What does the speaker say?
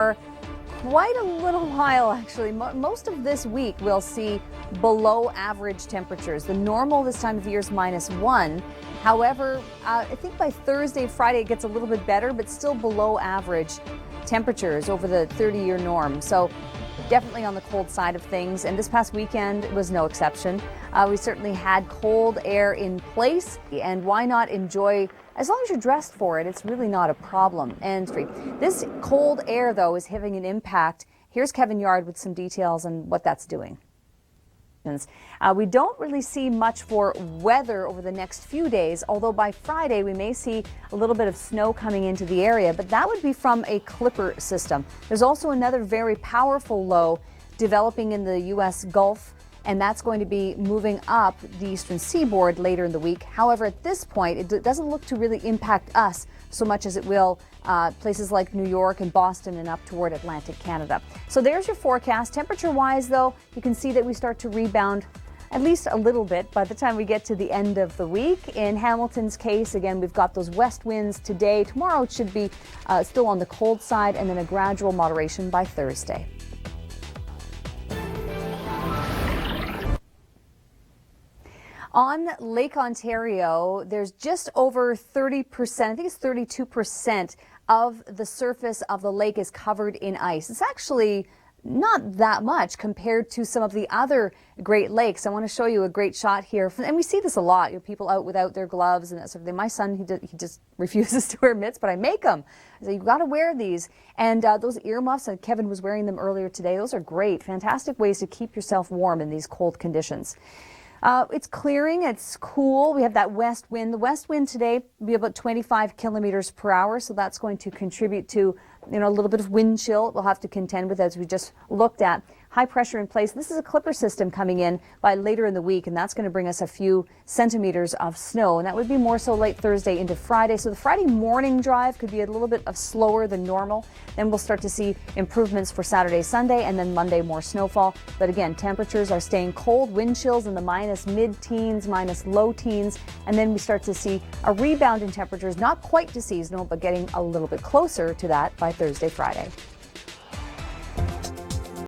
For quite a little while, actually. Most of this week we'll see below average temperatures. The normal this time of year is -1. However, I think by Thursday, Friday it gets a little bit better, but still below average temperatures over the 30-year norm. So definitely on the cold side of things, and this past weekend was no exception. We certainly had cold air in place, and why not enjoy, as long as you're dressed for it, it's really not a problem. And this cold air, though, is having an impact. Here's Kevin Yard with some details on what that's doing. We don't really see much for weather over the next few days, although by Friday we may see a little bit of snow coming into the area, but that would be from a clipper system. There's also another very powerful low developing in the U.S. Gulf, and that's going to be moving up the eastern seaboard later in the week. However, at this point, it doesn't look to really impact us so much as it will places like New York and Boston and up toward Atlantic Canada. So there's your forecast. Temperature-wise, though, you can see that we start to rebound at least a little bit by the time we get to the end of the week. In Hamilton's case, again, we've got those west winds today. Tomorrow it should be still on the cold side, and then a gradual moderation by Thursday. On Lake Ontario, there's just over 30%, I think it's 32% of the surface of the lake is covered in ice. It's actually not that much compared to some of the other Great Lakes. I want to show you a great shot here. And we see this a lot, people out without their gloves and that sort of thing. My son, he just refuses to wear mitts, but I make him. I say, you've got to wear these. And those earmuffs, and Kevin was wearing them earlier today, those are great, fantastic ways to keep yourself warm in these cold conditions. It's clearing, it's cool. We have that west wind. The west wind today will be about 25 kilometers per hour, so that's going to contribute to, a little bit of wind chill we'll have to contend with, as we just looked at. High pressure in place. This is a clipper system coming in by later in the week, and that's going to bring us a few centimeters of snow, and that would be more so late Thursday into Friday. So the Friday morning drive could be a little bit of slower than normal. Then we'll start to see improvements for Saturday, Sunday, and then Monday more snowfall. But again, temperatures are staying cold, wind chills in the minus mid-teens, minus low teens, and then we start to see a rebound in temperatures, not quite to seasonal, but getting a little bit closer to that by Thursday, Friday.